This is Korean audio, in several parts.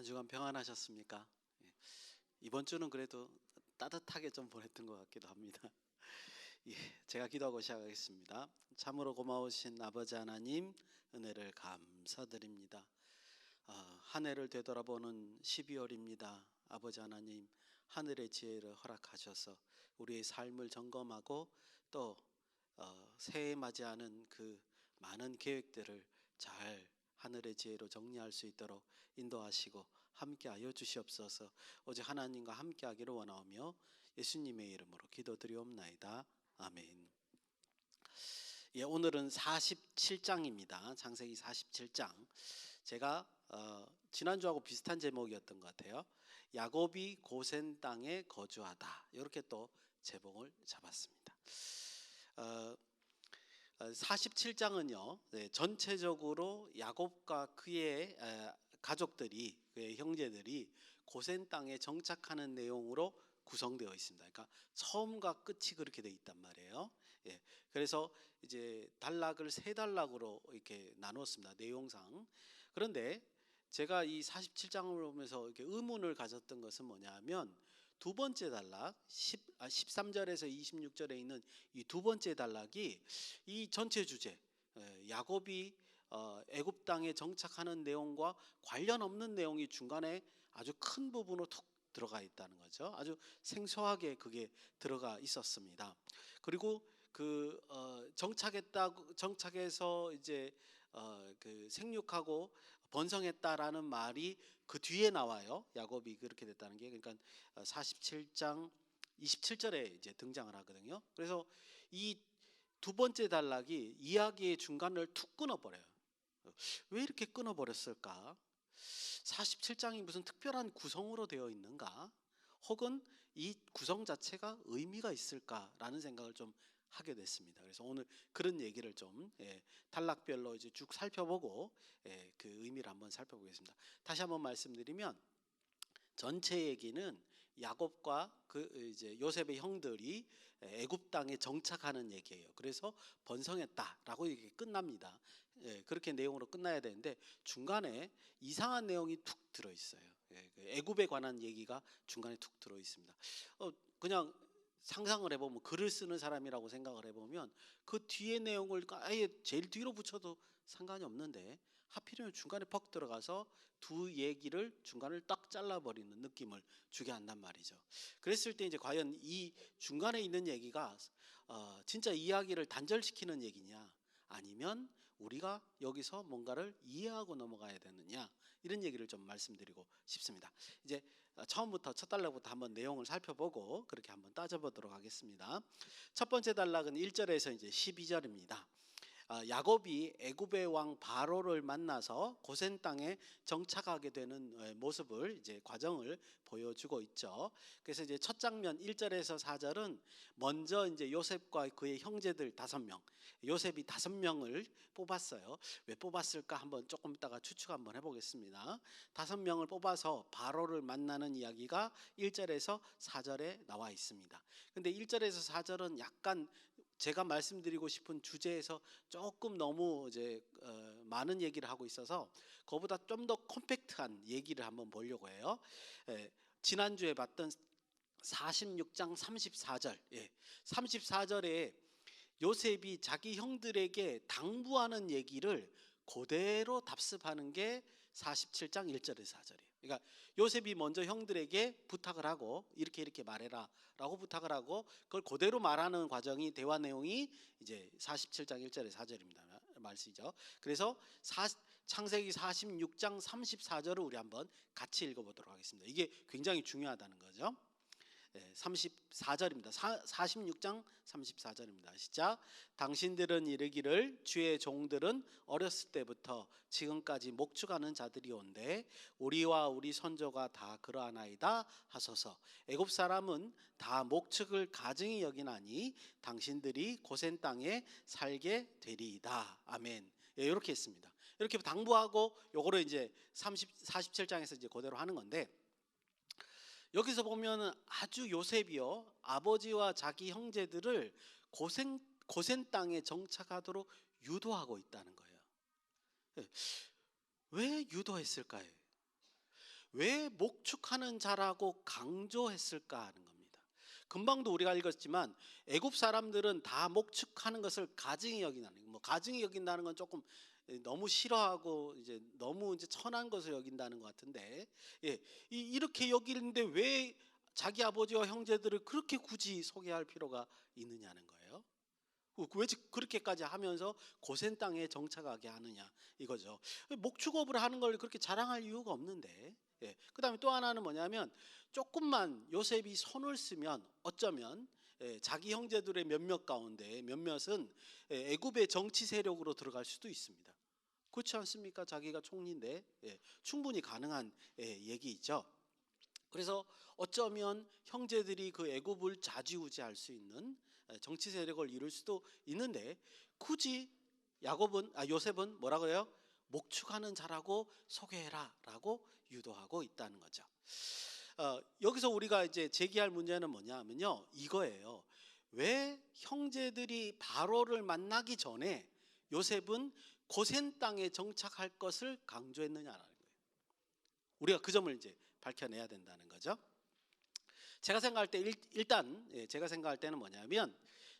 한 주간 평안하셨습니까? 예, 이번 주는 그래도 따뜻하게 좀 보냈던 것 같기도 합니다. 예, 제가 기도하고 시작하겠습니다. 참으로 고마우신 아버지 하나님, 은혜를 감사드립니다. 한 해를 되돌아보는 12월입니다. 아버지 하나님, 하늘의 지혜를 허락하셔서 우리의 삶을 점검하고 또 새해 맞이하는 그 많은 계획들을 잘 하늘의 지혜로 정리할 수 있도록 인도하시고 함께하여 주시옵소서. 오직 하나님과 함께하기를 원하오며 예수님의 이름으로 기도드리옵나이다. 아멘. 예, 오늘은 47장입니다. 창세기 47장. 제가 지난주하고 비슷한 제목이었던 것 같아요. 야곱이 고센 땅에 거주하다. 이렇게 또 제목을 잡았습니다. 47장은요, 전체적으로 야곱과 그의 가족들이, 그의 형제들이 고센 땅에 정착하는 내용으로 구성되어 있습니다. 그러니까 처음과 끝이 그렇게 되어 있단 말이에요. 예, 그래서 이제 단락을 세 단락으로 이렇게 나눴습니다. 내용상. 그런데 제가 이 47장을 보면서 이렇게 의문을 가졌던 것은 뭐냐면 두 번째 단락 13절에서 26절에 있는 이 두 번째 단락이 이 전체 주제 야곱이 애굽 땅에 정착하는 내용과 관련 없는 내용이 중간에 아주 큰 부분으로 툭 들어가 있다는 거죠. 아주 생소하게 그게 들어가 있었습니다. 그리고 그 정착해서 이제 그 생육하고 번성했다라는 말이 그 뒤에 나와요. 야곱이 그렇게 됐다는 게. 그러니까 47장 27절에 이제 등장을 하거든요. 그래서 이 두 번째 단락이 이야기의 중간을 툭 끊어버려요. 왜 이렇게 끊어버렸을까? 47장이 무슨 특별한 구성으로 되어 있는가? 혹은 이 구성 자체가 의미가 있을까라는 생각을 좀 하게 됐습니다. 그래서 오늘 그런 얘기를 좀 단락별로 이제 쭉 살펴보고 그 의미를 한번 살펴보겠습니다. 다시 한번 말씀드리면 전체 얘기는 야곱과 그 이제 요셉의 형들이 애굽 땅에 정착하는 얘기예요. 그래서 번성했다라고 이렇게 끝납니다. 그렇게 내용으로 끝나야 되는데 중간에 이상한 내용이 툭 들어 있어요. 애굽에 관한 얘기가 중간에 툭 들어 있습니다. 그냥 상상을 해보면 글을 쓰는 사람이라고 생각을 해보면 그 뒤에 내용을 아예 제일 뒤로 붙여도 상관이 없는데 하필이면 중간에 퍽 들어가서 두 얘기를 중간을 딱 잘라버리는 느낌을 주게 한단 말이죠. 그랬을 때 이제 과연 이 중간에 있는 얘기가 진짜 이야기를 단절시키는 얘기냐, 아니면 우리가 여기서 뭔가를 이해하고 넘어가야 되느냐, 이런 얘기를 좀 말씀드리고 싶습니다. 이제 처음부터 첫 단락부터 한번 내용을 살펴보고 그렇게 한번 따져보도록 하겠습니다. 첫 번째 단락은 1절에서 이제 12절입니다. 야곱이 애굽의 왕 바로를 만나서 고센 땅에 정착하게 되는 모습을 이제 과정을 보여주고 있죠. 그래서 이제 첫 장면 1절에서 4절은 먼저 이제 요셉과 그의 형제들 5명, 요셉이 5명을 뽑았어요. 왜 뽑았을까 한번 조금 있다가 추측 한번 해보겠습니다. 5명을 뽑아서 바로를 만나는 이야기가 1절에서 4절에 나와 있습니다. 근데 1절에서 4절은 약간 제가 말씀드리고 싶은 주제에서 조금 너무 이제 많은 얘기를 하고 있어서 그거보다 좀 더 컴팩트한 얘기를 한번 보려고 해요. 지난주에 봤던 46장 34절, 34절에 요셉이 자기 형들에게 당부하는 얘기를 그대로 답습하는 게 47장 1절에서 4절이에요. 그러니까 요셉이 먼저 형들에게 부탁을 하고 이렇게 말해라 라고 부탁을 하고 그걸 그대로 말하는 과정이 대화 내용이 이제 47장 1절에서 4절입니다. 말씀이죠. 그래서 창세기 46장 34절을 우리 한번 같이 읽어보도록 하겠습니다. 이게 굉장히 중요하다는 거죠. 34절입니다. 46장 34절입니다. 시작. 당신들은 이르기를 주의 종들은 어렸을 때부터 지금까지 목축하는 자들이온데 우리와 우리 선조가 다 그러하나이다 하소서. 애굽 사람은 다 목축을 가증히 여기나니 당신들이 고센 땅에 살게 되리이다. 아멘. 이렇게 했습니다. 이렇게 당부하고 요거를 이제 47장에서 이제 그대로 하는 건데, 여기서 보면 아주 요셉이요 아버지와 자기 형제들을 고센 땅에 정착하도록 유도하고 있다는 거예요. 왜 유도했을까요? 왜 목축하는 자라고 강조했을까 하는 겁니다. 금방도 우리가 읽었지만 애굽 사람들은 다 목축하는 것을 가증히 여긴다는, 뭐 가증히 여긴다는 건 조금 너무 싫어하고 이제 너무 이제 천한 것을 여긴다는 것 같은데, 예, 이렇게 여기는데 왜 자기 아버지와 형제들을 그렇게 굳이 소개할 필요가 있느냐는 거예요. 왜 그렇게까지 하면서 고센 땅에 정착하게 하느냐 이거죠. 목축업을 하는 걸 그렇게 자랑할 이유가 없는데. 예. 그다음에 또 하나는 뭐냐면 조금만 요셉이 손을 쓰면 어쩌면 자기 형제들의 몇몇 가운데 몇몇은 애굽의 정치 세력으로 들어갈 수도 있습니다. 그렇지 않습니까? 자기가 총리인데 충분히 가능한 얘기이죠. 그래서 어쩌면 형제들이 그 애굽을 좌지우지할 수 있는 정치 세력을 이룰 수도 있는데 굳이 요셉은 뭐라고 해요? 목축하는 자라고 소개해라라고 유도하고 있다는 거죠. 여기서 우리가 이제 제기할 문제는 뭐냐면요, 이거예요. 왜 형제들이 바로를 만나기 전에 요셉은 고센 땅에 정착할 것을 강조했느냐라는 거예요. 우리가 그 점을 이제 밝혀내야 된다는 거죠. 제가 생각할 때 일단 제가 생각할 때는 뭐냐면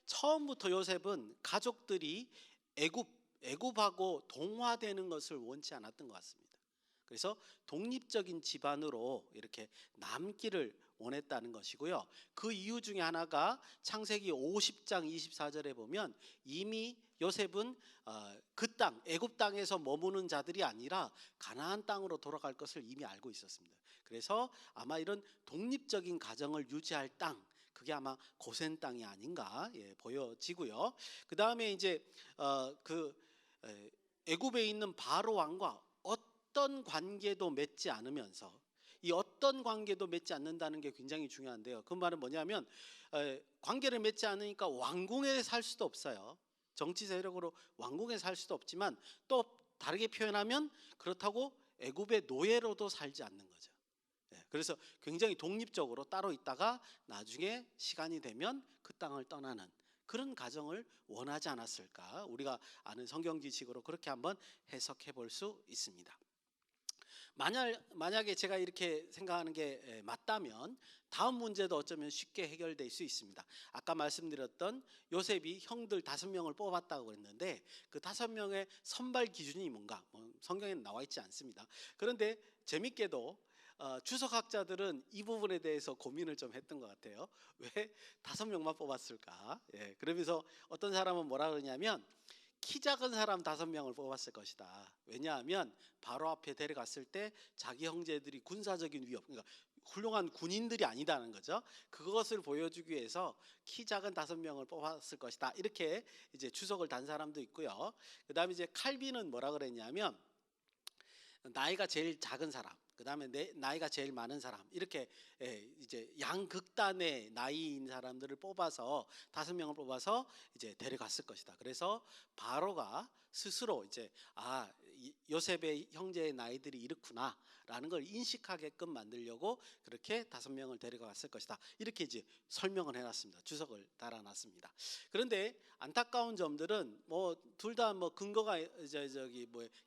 처음부터 요셉은 가족들이 애굽하고 동화되는 것을 원치 않았던 것 같습니다. 그래서 독립적인 집안으로 이렇게 남기를 원했다는 것이고요. 그 이유 중에 하나가 창세기 50장 24절에 보면 이미 요셉은 그 땅, 애굽 땅에서 머무는 자들이 아니라 가나안 땅으로 돌아갈 것을 이미 알고 있었습니다. 그래서 아마 이런 독립적인 가정을 유지할 땅, 그게 아마 고센 땅이 아닌가 보여지고요. 그 다음에 이제 애굽에 있는 바로 왕과 어떤 관계도 맺지 않으면서, 이 어떤 관계도 맺지 않는다는 게 굉장히 중요한데요. 그 말은 뭐냐면 관계를 맺지 않으니까 왕궁에 살 수도 없어요. 정치 세력으로 왕궁에 살 수도 없지만 또 다르게 표현하면 그렇다고 애굽의 노예로도 살지 않는 거죠. 그래서 굉장히 독립적으로 따로 있다가 나중에 시간이 되면 그 땅을 떠나는 그런 가정을 원하지 않았을까? 우리가 아는 성경 지식으로 그렇게 한번 해석해 볼 수 있습니다. 만약에 제가 이렇게 생각하는 게 맞다면 다음 문제도 어쩌면 쉽게 해결될 수 있습니다. 아까 말씀드렸던 요셉이 형들 5명을 뽑았다고 그랬는데 그 5명의 선발 기준이 뭔가 성경에는 나와 있지 않습니다. 그런데 재밌게도 주석학자들은 이 부분에 대해서 고민을 좀 했던 것 같아요. 왜 5명만 뽑았을까? 그러면서 어떤 사람은 뭐라 그러냐면 키 작은 사람 5명을 뽑았을 것이다. 왜냐하면 바로 앞에 데려갔을 때 자기 형제들이 군사적인 위협, 그러니까 훌륭한 군인들이 아니다는 거죠. 그것을 보여주기 위해서 키 작은 5명을 뽑았을 것이다. 이렇게 이제 주석을 단 사람도 있고요. 그다음에 이제 칼빈은 뭐라 그랬냐면 나이가 제일 작은 사람, 그다음에 나이가 제일 많은 사람, 이렇게 이제 양극단의 나이인 사람들을 뽑아서 5명을 뽑아서 이제 데려갔을 것이다. 그래서 바로가 스스로 이제 요셉의 형제의 나이들이 이렇구나라는 걸 인식하게끔 만들려고 그렇게 5명을 데려갔을 것이다. 이렇게 이제 설명을 해놨습니다. 주석을 달아놨습니다. 그런데 안타까운 점들은 둘 다 근거가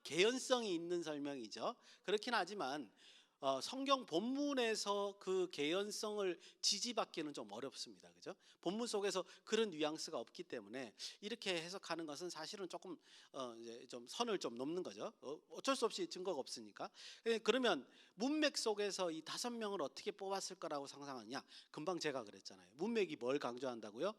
개연성이 있는 설명이죠. 그렇긴 하지만 성경 본문에서 그 개연성을 지지받기는 좀 어렵습니다. 그죠? 본문 속에서 그런 뉘앙스가 없기 때문에 이렇게 해석하는 것은 사실은 조금 이제 좀 선을 좀 넘는 거죠. 어쩔 수 없이 증거가 없으니까. 그러면 문맥 속에서 이 5명을 어떻게 뽑았을 거라고 상상하냐? 금방 제가 그랬잖아요. 문맥이 뭘 강조한다고요?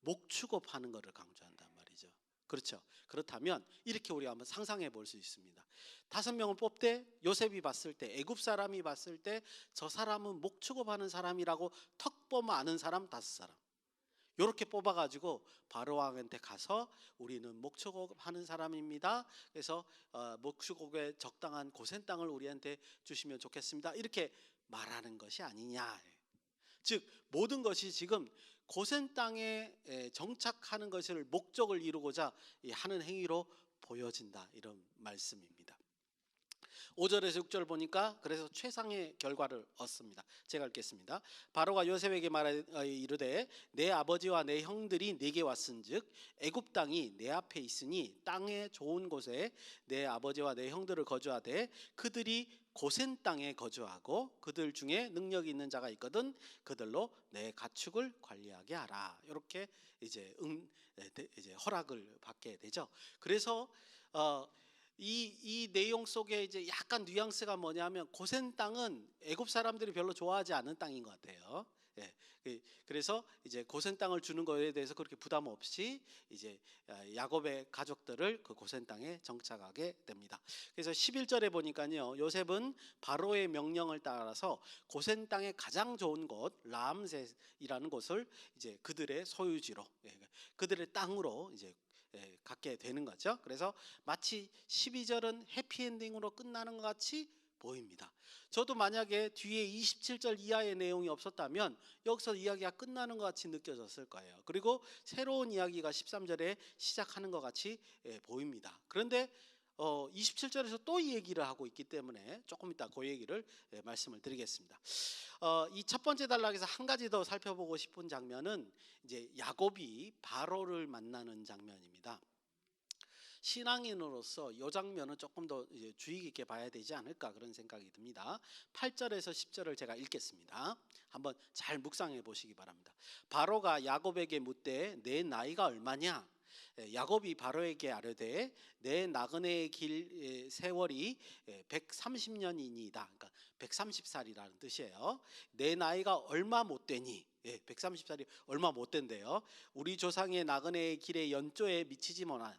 목축업하는 것을 강조한단 말이죠. 그렇죠. 그렇다면 이렇게 우리가 한번 상상해 볼 수 있습니다. 5명을 뽑되 요셉이 봤을 때, 애굽 사람이 봤을 때 저 사람은 목축업하는 사람이라고 턱 보면 아는 사람 5사람, 이렇게 뽑아가지고 바로 왕한테 가서 우리는 목축업하는 사람입니다. 그래서 목축업에 적당한 고센 땅을 우리한테 주시면 좋겠습니다. 이렇게 말하는 것이 아니냐. 즉 모든 것이 지금 고센 땅에 정착하는 것을 목적을 이루고자 하는 행위로 보여진다, 이런 말씀입니다. 5절에서 6절 보니까 그래서 최상의 결과를 얻습니다. 제가 읽겠습니다. 바로가 요셉에게 이르되 내 아버지와 내 형들이 내게 왔은즉 애굽 땅이 내 앞에 있으니 땅의 좋은 곳에 내 아버지와 내 형들을 거주하되 그들이 고센 땅에 거주하고 그들 중에 능력이 있는 자가 있거든 그들로 내 가축을 관리하게 하라. 이렇게 이제 이제 허락을 받게 되죠. 그래서 이 내용 속에 이제 약간 뉘앙스가 뭐냐면 고센 땅은 애굽 사람들이 별로 좋아하지 않은 땅인 것 같아요. 예, 그래서 이제 고센 땅을 주는 거에 대해서 그렇게 부담 없이 이제 야곱의 가족들을 그 고센 땅에 정착하게 됩니다. 그래서 11절에 보니까요, 요셉은 바로의 명령을 따라서 고센 땅의 가장 좋은 곳 람셋이라는 곳을 이제 그들의 소유지로, 그들의 땅으로 이제 갖게 되는 거죠. 그래서 마치 12절은 해피엔딩으로 끝나는 것 같이 보입니다. 저도 만약에 뒤에 27절 이하의 내용이 없었다면 여기서 이야기가 끝나는 것 같이 느껴졌을 거예요. 그리고 새로운 이야기가 13절에 시작하는 것 같이 보입니다. 그런데 27절에서 또 이 얘기를 하고 있기 때문에 조금 이따 그 얘기를 말씀을 드리겠습니다. 이 첫 번째 단락에서 한 가지 더 살펴보고 싶은 장면은 이제 야곱이 바로를 만나는 장면입니다. 신앙인으로서 이 장면은 조금 더 주의 깊게 봐야 되지 않을까 그런 생각이 듭니다. 8절에서 10절을 제가 읽겠습니다. 한번 잘 묵상해 보시기 바랍니다. 바로가 야곱에게 묻되 내 나이가 얼마냐? 야곱이 바로에게 아뢰되 내 나그네의 길 세월이 130년이니이다. 그러니까 130살이라는 뜻이에요. 내 나이가 얼마 못 되니? 130살이 얼마 못 된대요. 우리 조상의 나그네의 길의 연조에 미치지 못하나.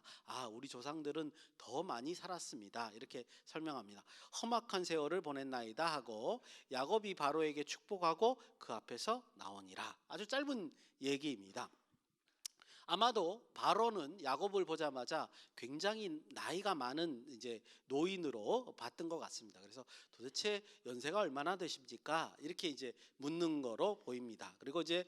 우리 조상들은 더 많이 살았습니다. 이렇게 설명합니다. 험악한 세월을 보냈나이다 하고 야곱이 바로에게 축복하고 그 앞에서 나오니라. 아주 짧은 얘기입니다. 아마도 바로는 야곱을 보자마자 굉장히 나이가 많은 이제 노인으로 봤던 것 같습니다. 그래서 도대체 연세가 얼마나 되십니까? 이렇게 이제 묻는 거로 보입니다. 그리고 이제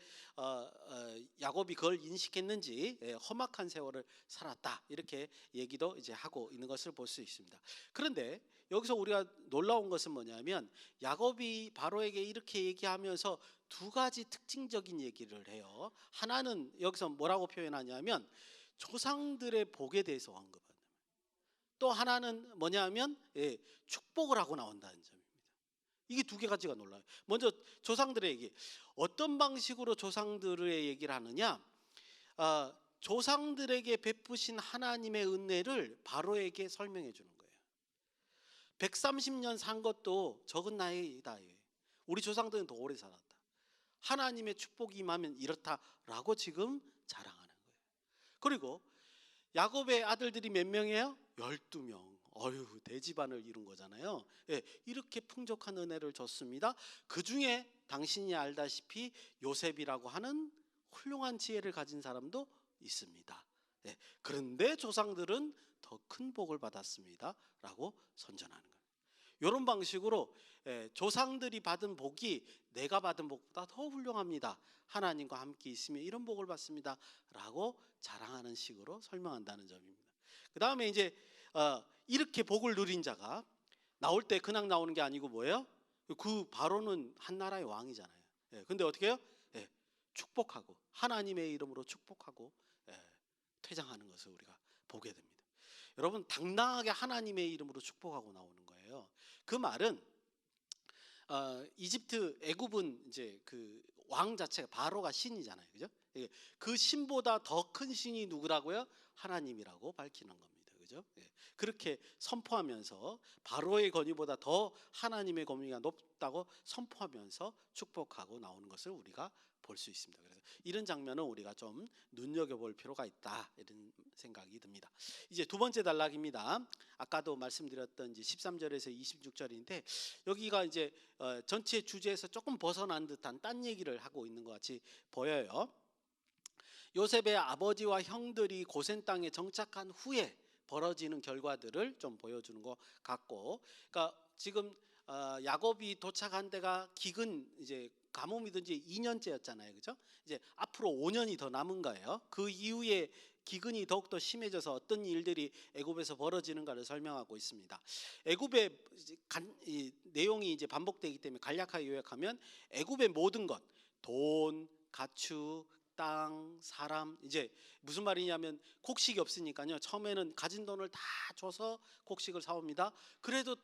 야곱이 그걸 인식했는지 험악한 세월을 살았다 이렇게 얘기도 이제 하고 있는 것을 볼 수 있습니다. 그런데 여기서 우리가 놀라운 것은 뭐냐면 야곱이 바로에게 이렇게 얘기하면서 두 가지 특징적인 얘기를 해요. 하나는 여기서 뭐라고 표현하냐면 조상들의 복에 대해서 언급합니다. 또 하나는 뭐냐면 축복을 하고 나온다는 점입니다. 이게 두 가지가 놀라요. 먼저 조상들의 얘기. 어떤 방식으로 조상들의 얘기를 하느냐? 조상들에게 베푸신 하나님의 은혜를 바로에게 설명해 주는 거예요. 130년 산 것도 적은 나이다. 우리 조상들은 더 오래 살았다. 하나님의 축복이 임하면 이렇다라고 지금 자랑하는 거예요. 그리고 야곱의 아들들이 몇 명이에요? 12명. 대집안을 이룬 거잖아요. 이렇게 풍족한 은혜를 줬습니다. 그 중에 당신이 알다시피 요셉이라고 하는 훌륭한 지혜를 가진 사람도 있습니다. 그런데 조상들은 더 큰 복을 받았습니다. 라고 선전하는 거예요. 이런 방식으로 조상들이 받은 복이 내가 받은 복보다 더 훌륭합니다. 하나님과 함께 있으면 이런 복을 받습니다. 라고 자랑하는 식으로 설명한다는 점입니다. 그 다음에 이제 이렇게 복을 누린 자가 나올 때 그냥 나오는 게 아니고 뭐예요? 그 바로는 한 나라의 왕이잖아요. 근데 어떻게 해요? 축복하고 하나님의 이름으로 축복하고 퇴장하는 것을 우리가 보게 됩니다. 여러분 당당하게 하나님의 이름으로 축복하고 나오는 거예요. 그 말은 이집트 애굽은 이제 그 왕 자체가 바로가 신이잖아요, 그죠? 그 신보다 더 큰 신이 누구라고요? 하나님이라고 밝히는 겁니다, 그죠? 그렇게 선포하면서 바로의 권위보다 더 하나님의 권위가 높다고 선포하면서 축복하고 나오는 것을 우리가 볼 수 있습니다. 그래서 이런 장면은 우리가 좀 눈여겨볼 필요가 있다 이런 생각이 듭니다. 이제 두 번째 단락입니다. 아까도 말씀드렸던 이제 13절에서 26절인데 여기가 이제 전체 주제에서 조금 벗어난 듯한 딴 얘기를 하고 있는 것 같이 보여요. 요셉의 아버지와 형들이 고센 땅에 정착한 후에 벌어지는 결과들을 좀 보여주는 것 같고, 그러니까 지금 야곱이 도착한 데가 기근 이제 가뭄이 든지 2년째였잖아요, 그죠? 이제 앞으로 5년이 더 남은 거예요. 그 이후에 기근이 더욱더 심해져서 어떤 일들이 애굽에서 벌어지는가를 설명하고 있습니다. 애굽의 내용이 이제 반복되기 때문에 간략하게 요약하면 애굽의 모든 것, 돈, 가축, 땅, 사람, 이제 무슨 말이냐면 곡식이 없으니까요. 처음에는 가진 돈을 다 줘서 곡식을 사옵니다. 그래도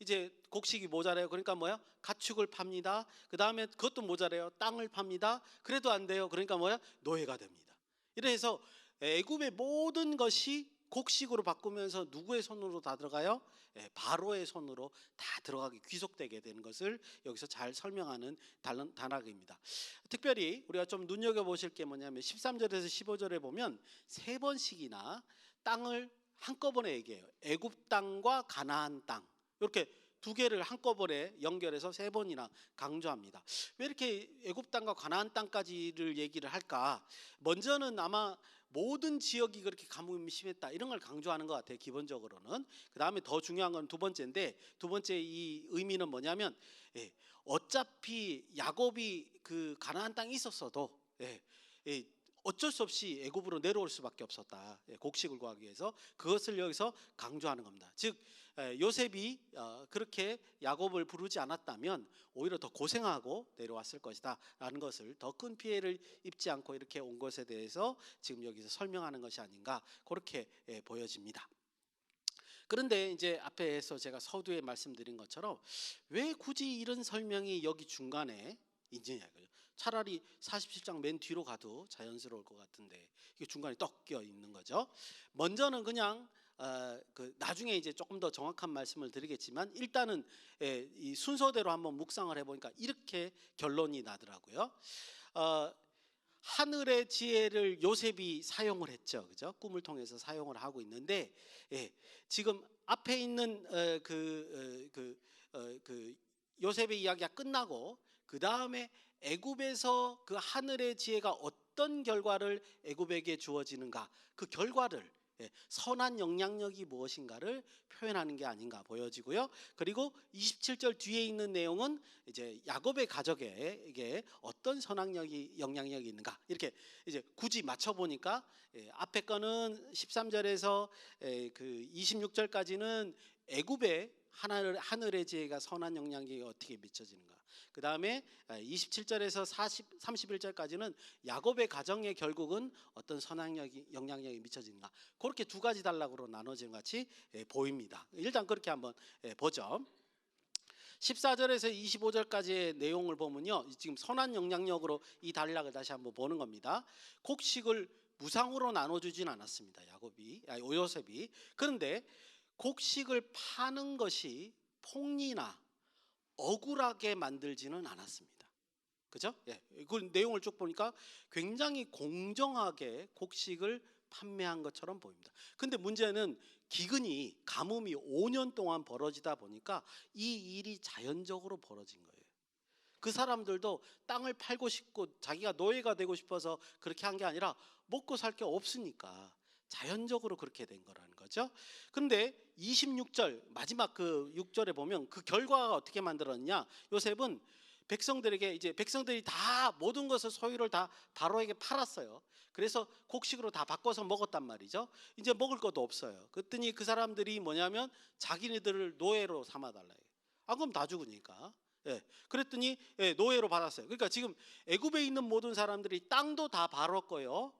이제 곡식이 모자라요. 그러니까 뭐야? 가축을 팝니다. 그 다음에 그것도 모자라요. 땅을 팝니다. 그래도 안 돼요. 그러니까 뭐야? 노예가 됩니다. 이래서 애굽의 모든 것이 곡식으로 바꾸면서 누구의 손으로 다 들어가요? 바로의 손으로 다 들어가게 귀속되게 되는 것을 여기서 잘 설명하는 단락입니다. 특별히 우리가 좀 눈여겨보실 게 뭐냐면 13절에서 15절에 보면 세 번씩이나 땅을 한꺼번에 얘기해요. 애굽 땅과 가나안 땅, 이렇게 두 개를 한꺼번에 연결해서 세 번이나 강조합니다. 왜 이렇게 애굽 땅과 가나안 땅까지를 얘기를 할까? 먼저는 아마 모든 지역이 그렇게 가뭄이 심했다 이런 걸 강조하는 것 같아요. 기본적으로는. 그 다음에 더 중요한 건 두 번째인데, 두 번째 이 의미는 뭐냐면, 어차피 야곱이 그 가나안 땅에 있었어도 어쩔 수 없이 애굽으로 내려올 수밖에 없었다. 곡식을 구하기 위해서. 그것을 여기서 강조하는 겁니다. 즉 요셉이 그렇게 야곱을 부르지 않았다면 오히려 더 고생하고 내려왔을 것이다 라는 것을, 더 큰 피해를 입지 않고 이렇게 온 것에 대해서 지금 여기서 설명하는 것이 아닌가, 그렇게 보여집니다. 그런데 이제 앞에서 제가 서두에 말씀드린 것처럼 왜 굳이 이런 설명이 여기 중간에 있느냐 이거죠. 차라리 47장 맨 뒤로 가도 자연스러울 것 같은데 이게 중간에 떡 끼어 있는 거죠. 먼저는 그냥 나중에 이제 조금 더 정확한 말씀을 드리겠지만, 일단은 이 순서대로 한번 묵상을 해보니까 이렇게 결론이 나더라고요. 하늘의 지혜를 요셉이 사용을 했죠, 그죠? 꿈을 통해서 사용을 하고 있는데, 지금 앞에 있는 요셉의 이야기가 끝나고 그 다음에 애굽에서 그 하늘의 지혜가 어떤 결과를 애굽에게 주어지는가, 그 결과를, 선한 영향력이 무엇인가를 표현하는 게 아닌가 보여지고요. 그리고 27절 뒤에 있는 내용은 이제 야곱의 가족에게 어떤 선한 영향력이 있는가, 이렇게 이제 굳이 맞춰 보니까 앞에 거는 13절에서 그 26절까지는 애굽의 하늘의 지혜가 선한 영향력이 어떻게 미쳐지는가, 그 다음에 27절에서 31절까지는 야곱의 가정의 결국은 어떤 선한 영향력이 미쳐지는가, 그렇게 두 가지 단락으로 나눠지는 것 같이 보입니다. 일단 그렇게 한번 보죠. 14절에서 25절까지의 내용을 보면요, 지금 선한 영향력으로 이 단락을 다시 한번 보는 겁니다. 곡식을 무상으로 나눠주진 않았습니다, 요셉이. 그런데 곡식을 파는 것이 폭리나 억울하게 만들지는 않았습니다. 그죠? 그 내용을 쭉 보니까 굉장히 공정하게 곡식을 판매한 것처럼 보입니다. 근데 문제는 기근이, 가뭄이 5년 동안 벌어지다 보니까 이 일이 자연적으로 벌어진 거예요. 그 사람들도 땅을 팔고 싶고 자기가 노예가 되고 싶어서 그렇게 한 게 아니라 먹고 살 게 없으니까 자연적으로 그렇게 된 거라는 거죠. 근데 26절 마지막 그 6절에 보면 그 결과가 어떻게 만들었냐, 요셉은 백성들에게, 이제 백성들이 다 모든 것을, 소유를 다 바로에게 팔았어요. 그래서 곡식으로 다 바꿔서 먹었단 말이죠. 이제 먹을 것도 없어요. 그랬더니 그 사람들이 뭐냐면 자기네들을 노예로 삼아달라. 그럼 다 죽으니까. 그랬더니 노예로 받았어요. 그러니까 지금 애굽에 있는 모든 사람들이 땅도 다 바로 거요.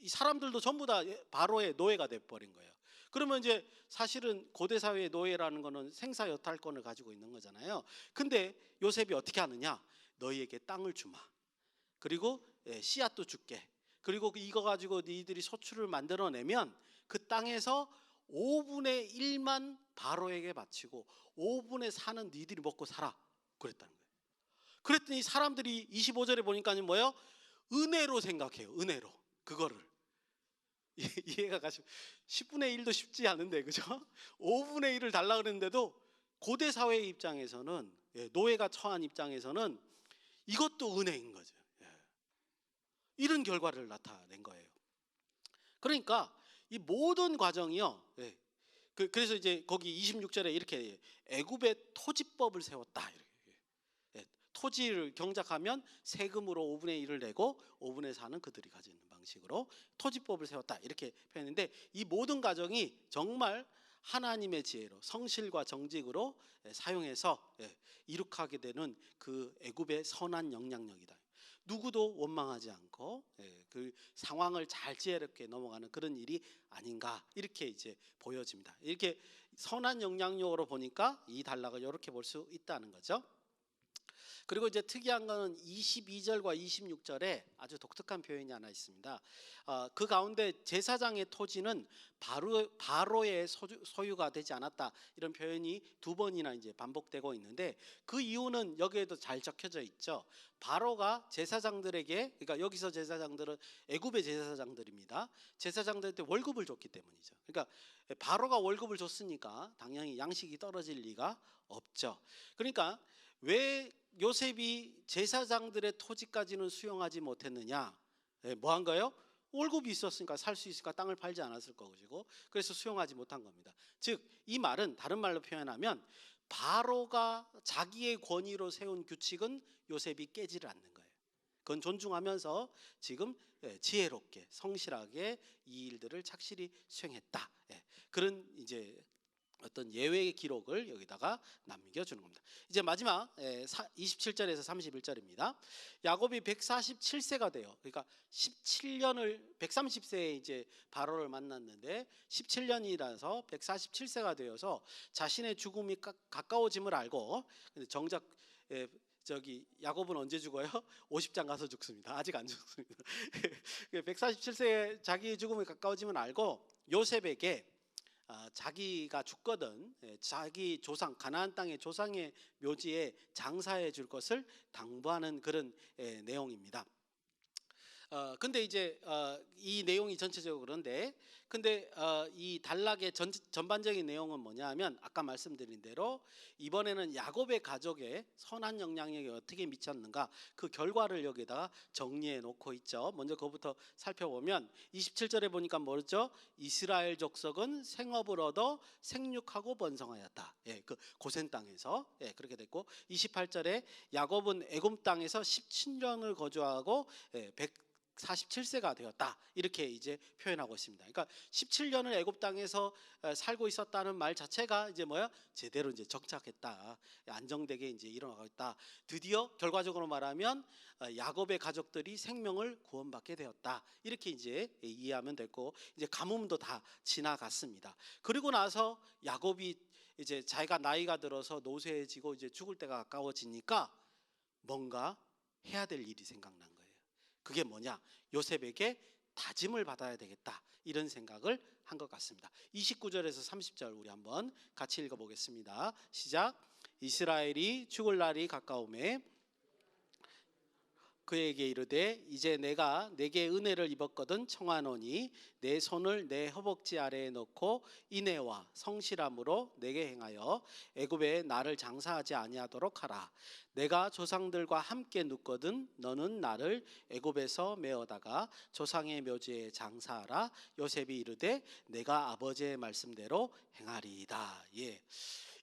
이 사람들도 전부 다 바로의 노예가 돼버린 거예요. 그러면 이제 사실은 고대 사회의 노예라는 거는 생사 여탈권을 가지고 있는 거잖아요. 근데 요셉이 어떻게 하느냐? 너희에게 땅을 주마. 그리고 씨앗도 줄게. 그리고 이거 가지고 너희들이 소출을 만들어내면 그 땅에서 5분의 1만 바로에게 바치고 5분의 4는 너희들이 먹고 살아. 그랬다는 거예요. 그랬더니 사람들이 25절에 보니까 뭐예요? 은혜로 생각해요. 은혜로. 그거를. 이해가 가시면 10분의 1도 쉽지 않은데, 그죠? 5분의 1을 달라 그랬는데도 고대 사회의 입장에서는, 노예가 처한 입장에서는 이것도 은혜인 거죠. 이런 결과를 나타낸 거예요. 그러니까 이 모든 과정이요. 그래서 이제 거기 26절에 이렇게 애굽의 토지법을 세웠다. 토지를 경작하면 세금으로 5분의 1을 내고 5분의 4는 그들이 가지는 방식으로 토지법을 세웠다, 이렇게 표현했는데, 이 모든 과정이 정말 하나님의 지혜로, 성실과 정직으로 사용해서 이룩하게 되는 그 애굽의 선한 영향력이다. 누구도 원망하지 않고 그 상황을 잘 지혜롭게 넘어가는 그런 일이 아닌가 이렇게 이제 보여집니다. 이렇게 선한 영향력으로 보니까 이 단락을 이렇게 볼 수 있다는 거죠. 그리고 이제 특이한 거는 22절과 26절에 아주 독특한 표현이 하나 있습니다. 그 가운데 제사장의 토지는 바로의 소유가 되지 않았다 이런 표현이 두 번이나 이제 반복되고 있는데 그 이유는 여기에도 잘 적혀져 있죠. 바로가 제사장들에게, 그러니까 여기서 제사장들은 애굽의 제사장들입니다. 제사장들한테 월급을 줬기 때문이죠. 그러니까 바로가 월급을 줬으니까 당연히 양식이 떨어질 리가 없죠. 그러니까 왜 요셉이 제사장들의 토지까지는 수용하지 못했느냐? 뭐 한 거예요? 월급이 있었으니까 살 수 있으니까 땅을 팔지 않았을 것이고, 그래서 수용하지 못한 겁니다. 즉 이 말은 다른 말로 표현하면 바로가 자기의 권위로 세운 규칙은 요셉이 깨지를 않는 거예요. 그건 존중하면서 지금 지혜롭게 성실하게 이 일들을 착실히 수행했다. 그런 이제 어떤 예외의 기록을 여기다가 남겨주는 겁니다. 이제 마지막 27절에서 31절입니다. 야곱이 147세가 돼요. 그러니까 17년을 130세에 이제 바로를 만났는데 17년이라서 147세가 되어서 자신의 죽음이 가까워짐을 알고, 근데 정작 저기 야곱은 언제 죽어요? 50장 가서 죽습니다. 아직 안 죽습니다. 147세에 자기 죽음이 가까워짐을 알고 요셉에게 자기가 죽거든 자기 조상 가나안 땅의 조상의 묘지에 장사해 줄 것을 당부하는 그런 내용입니다. 근데 이제 이 내용이 전체적으로 그런데 근데 이 단락의 전반적인 내용은 뭐냐 하면 아까 말씀드린 대로 이번에는 야곱의 가족에 선한 영향력이 어떻게 미쳤는가 그 결과를 여기다가 정리해 놓고 있죠. 먼저 그것부터 살펴보면 27절에 보니까 뭐죠? 이스라엘 족속은 생업을 얻어 생육하고 번성하였다. 그 고센 땅에서 그렇게 됐고 28절에 야곱은 애굽 땅에서 17년을 거주하고 147세가 되었다. 이렇게 이제 표현하고 있습니다. 그러니까 17년을 애굽 땅에서 살고 있었다는 말 자체가 이제 뭐야? 제대로 이제 정착했다. 안정되게 이제 일어나고 있다. 드디어 결과적으로 말하면 야곱의 가족들이 생명을 구원받게 되었다. 이렇게 이제 이해하면 되고 이제 가뭄도 다 지나갔습니다. 그리고 나서 야곱이 이제 자기가 나이가 들어서 노쇠해지고 이제 죽을 때가 가까워지니까 뭔가 해야 될 일이 생각난 거예요. 그게 뭐냐? 요셉에게 다짐을 받아야 되겠다. 이런 생각을 한 것 같습니다. 29절에서 30절 우리 한번 같이 읽어보겠습니다. 시작. 이스라엘이 죽을 날이 가까우매 그에게 이르되 이제 내가 내게 은혜를 입었거든 청하노니 내 손을 내 허벅지 아래에 넣고 인애와 성실함으로 내게 행하여 애굽에 나를 장사하지 아니하도록 하라. 내가 조상들과 함께 눕거든 너는 나를 애굽에서 메어다가 조상의 묘지에 장사하라. 요셉이 이르되 내가 아버지의 말씀대로 행하리이다.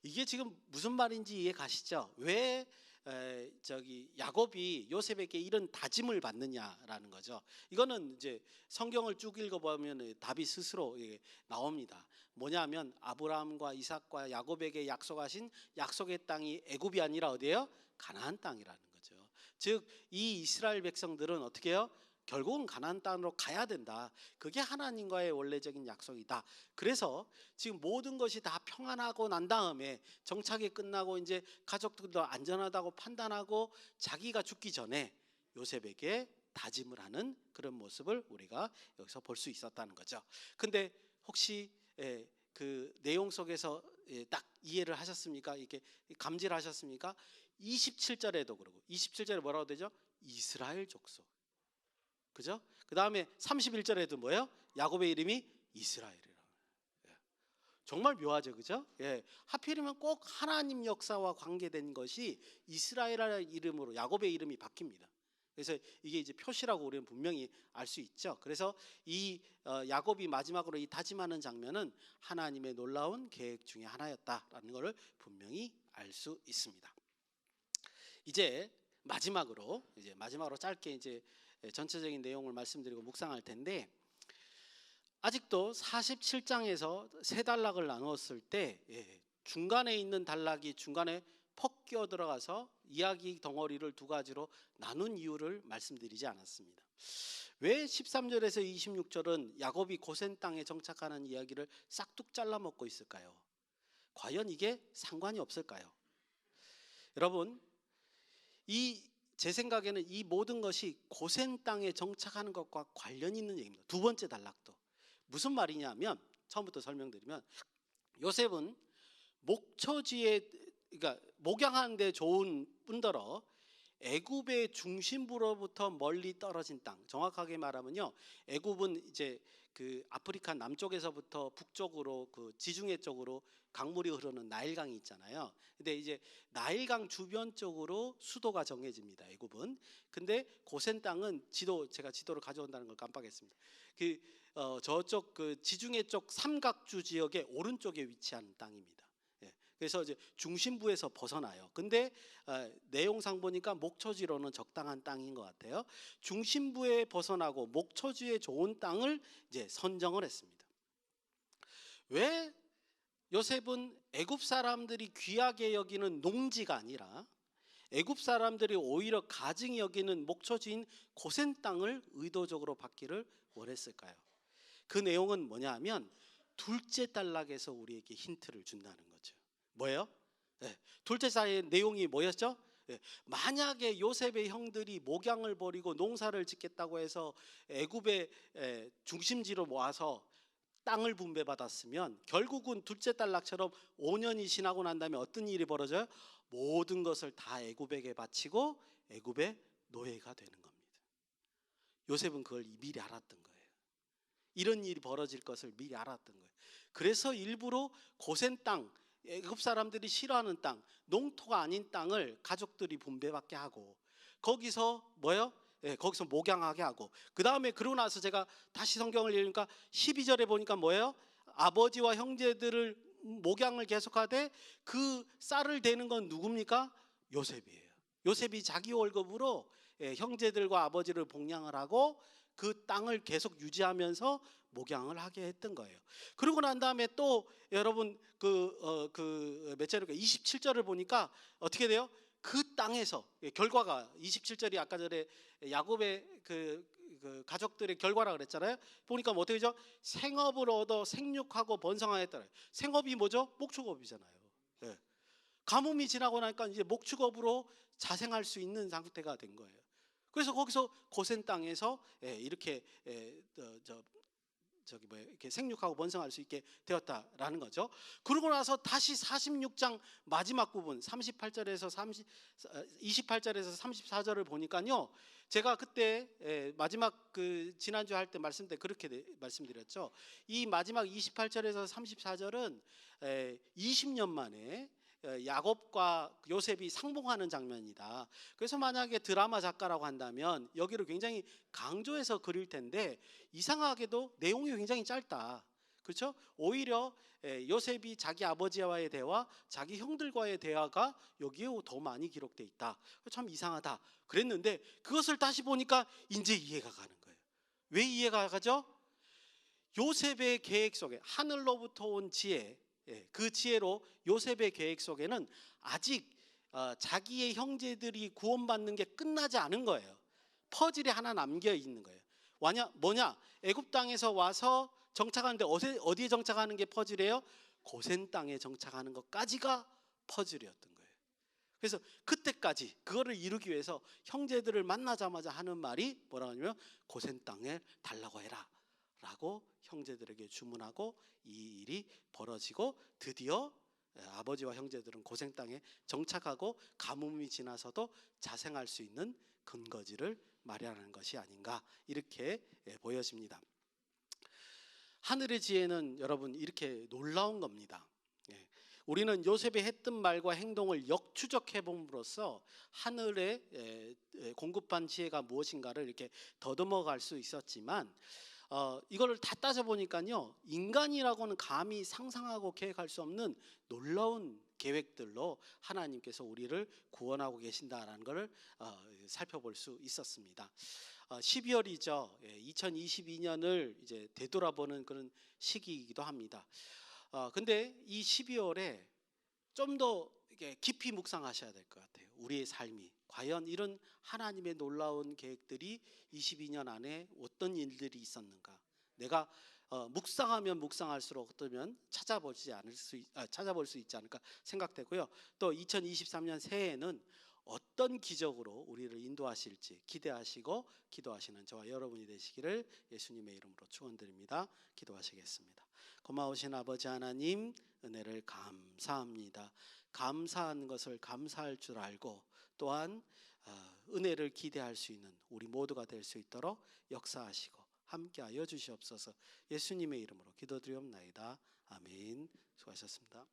이게 지금 무슨 말인지 이해 가시죠? 왜 저기 야곱이 요셉에게 이런 다짐을 받느냐라는 거죠. 이거는 이제 성경을 쭉 읽어보면 답이 스스로 나옵니다. 뭐냐면 아브라함과 이삭과 야곱에게 약속하신 약속의 땅이 애굽이 아니라 어디예요? 가나안 땅이라는 거죠. 즉 이 이스라엘 백성들은 어떻게 해요? 결국은 가나안 땅으로 가야 된다. 그게 하나님과의 원래적인 약속이다. 그래서 지금 모든 것이 다 평안하고 난 다음에 정착이 끝나고 이제 가족들도 안전하다고 판단하고 자기가 죽기 전에 요셉에게 다짐을 하는 그런 모습을 우리가 여기서 볼 수 있었다는 거죠. 근데 혹시 그 내용 속에서 딱 이해를 하셨습니까? 이렇게 감지를 하셨습니까? 27절에도 그러고 27절에 뭐라고 되죠? 이스라엘 족속. 그죠? 그 다음에 31절에도 뭐예요? 야곱의 이름이 이스라엘이라고. 정말 묘하죠, 그죠? 하필이면 꼭 하나님 역사와 관계된 것이 이스라엘이라는 이름으로 야곱의 이름이 바뀝니다. 그래서 이게 이제 표시라고 우리는 분명히 알 수 있죠. 그래서 이 야곱이 마지막으로 이 다짐하는 장면은 하나님의 놀라운 계획 중에 하나였다라는 것을 분명히 알 수 있습니다. 이제 마지막으로 짧게 이제 전체적인 내용을 말씀드리고 묵상할 텐데 아직도 47장에서 세 단락을 나누었을 때 중간에 있는 단락이 중간에 폭 끼어 들어가서 이야기 덩어리를 두 가지로 나눈 이유를 말씀드리지 않았습니다. 왜 13절에서 26절은 야곱이 고센 땅에 정착하는 이야기를 싹둑 잘라 먹고 있을까요? 과연 이게 상관이 없을까요? 여러분, 제 생각에는 이 모든 것이 고센 땅에 정착하는 것과 관련이 있는 얘기입니다. 두 번째 단락도 무슨 말이냐면, 처음부터 설명드리면, 요셉은 목초지에, 그러니까 목양하는 데 좋은 뿐더러 애굽의 중심부로부터 멀리 떨어진 땅, 정확하게 말하면요, 애굽은 이제 그 아프리카 남쪽에서부터 북쪽으로 그 지중해 쪽으로 강물이 흐르는 나일강이 있잖아요. 근데 이제 나일강 주변 쪽으로 수도가 정해집니다, 애굽은. 근데 고센 땅은 제가 지도를 가져온다는 걸 깜빡했습니다. 저쪽 그 지중해 쪽 삼각주 지역의 오른쪽에 위치한 땅입니다. 예, 그래서 이제 중심부에서 벗어나요. 근데 내용상 보니까 목초지로는 적당한 땅인 것 같아요. 중심부에 벗어나고 목초지에 좋은 땅을 이제 선정을 했습니다. 왜 요셉은 애굽 사람들이 귀하게 여기는 농지가 아니라 애굽 사람들이 오히려 가증히 여기는 목초지인 고센 땅을 의도적으로 받기를 원했을까요? 그 내용은 뭐냐 하면 둘째 단락에서 우리에게 힌트를 준다는 거죠. 뭐예요? 네, 둘째 단락의 내용이 뭐였죠? 네, 만약에 요셉의 형들이 목양을 벌이고 농사를 짓겠다고 해서 애굽의 중심지로 모아서 땅을 분배받았으면 결국은 둘째 단락처럼 5년이 지나고 난 다음에 어떤 일이 벌어져요? 모든 것을 다 애굽에게 바치고 애굽의 노예가 되는 겁니다. 요셉은 그걸 미리 알았던 거예요. 이런 일이 벌어질 것을 미리 알았던 거예요. 그래서 일부러 고센 땅, 애굽 사람들이 싫어하는 땅, 농토가 아닌 땅을 가족들이 분배받게 하고, 거기서 뭐예요? 거기서 목양하게 하고, 그 다음에 그러고 나서 제가 다시 성경을 읽으니까 12절에 보니까 뭐예요? 아버지와 형제들을 목양을 계속하되 그 쌀을 대는 건 누굽니까? 요셉이에요. 요셉이 자기 월급으로 형제들과 아버지를 복양을 하고 그 땅을 계속 유지하면서 목양을 하게 했던 거예요. 그러고 난 다음에 또 여러분 몇 절일까? 27절을 보니까 어떻게 돼요? 그 땅에서 결과가 27절이 아까 전에 야곱의 그 가족들의 결과라 그랬잖아요. 보니까 뭐 어떻게 되죠? 생업을 얻어 생육하고 번성하였더라. 생업이 뭐죠? 목축업이잖아요. 예. 가뭄이 지나고 나니까 이제 목축업으로 자생할 수 있는 상태가 된 거예요. 그래서 거기서 고센 땅에서 이렇게 이렇게 생육하고 번성할 수 있게 되었다라는 거죠. 그러고 나서 다시 46장 마지막 부분 28절에서 34절을 보니까요, 제가 그때 마지막 그 지난주 할 때 말씀 때 그렇게 말씀드렸죠. 이 마지막 28절에서 34절은 20년 만에 야곱과 요셉이 상봉하는 장면이다. 그래서 만약에 드라마 작가라고 한다면 여기를 굉장히 강조해서 그릴 텐데 이상하게도 내용이 굉장히 짧다. 그렇죠? 오히려 요셉이 자기 아버지와의 대화, 자기 형들과의 대화가 여기에 더 많이 기록돼 있다. 참 이상하다 그랬는데 그것을 다시 보니까 이제 이해가 가는 거예요. 왜 이해가 가죠? 요셉의 계획 속에 하늘로부터 온 지혜, 그 지혜로 요셉의 계획 속에는 아직 자기의 형제들이 구원받는 게 끝나지 않은 거예요. 퍼즐이 하나 남겨 있는 거예요. 뭐냐? 애굽 땅에서 와서 정착하는데 어디에 정착하는 게 퍼즐이에요? 고센 땅에 정착하는 것까지가 퍼즐이었던 거예요. 그래서 그때까지 그거를 이루기 위해서 형제들을 만나자마자 하는 말이 뭐라고 하냐면 고센 땅에 달라고 해라 라고 형제들에게 주문하고 이 일이 벌어지고 드디어 아버지와 형제들은 고센 땅에 정착하고 가뭄이 지나서도 자생할 수 있는 근거지를 마련하는 것이 아닌가 이렇게 보여집니다. 하늘의 지혜는 여러분 이렇게 놀라운 겁니다. 우리는 요셉이 했던 말과 행동을 역추적해 봄으로써 하늘의 공급한 지혜가 무엇인가를 이렇게 더듬어 갈 수 있었지만 이거를 다 따져보니까요, 인간이라고는 감히 상상하고 계획할 수 없는 놀라운 계획들로 하나님께서 우리를 구원하고 계신다라는 것을 살펴볼 수 있었습니다. 12월이죠. 2022년을 이제 되돌아보는 그런 시기이기도 합니다. 근데 이 12월에 좀 더 이게 깊이 묵상하셔야 될 것 같아요. 우리의 삶이 과연 이런 하나님의 놀라운 계획들이 22년 안에 어떤 일들이 있었는가? 내가 묵상하면 묵상할수록 어쩌면 찾아볼 수 있지 않을까 생각되고요. 또 2023년 새해에는 어떤 기적으로 우리를 인도하실지 기대하시고 기도하시는 저와 여러분이 되시기를 예수님의 이름으로 축원드립니다. 기도하시겠습니다. 고마우신 아버지 하나님, 은혜를 감사합니다. 감사한 것을 감사할 줄 알고 또한 은혜를 기대할 수 있는 우리 모두가 될 수 있도록 역사하시고 함께하여 주시옵소서. 예수님의 이름으로 기도드리옵나이다. 아멘. 수고하셨습니다.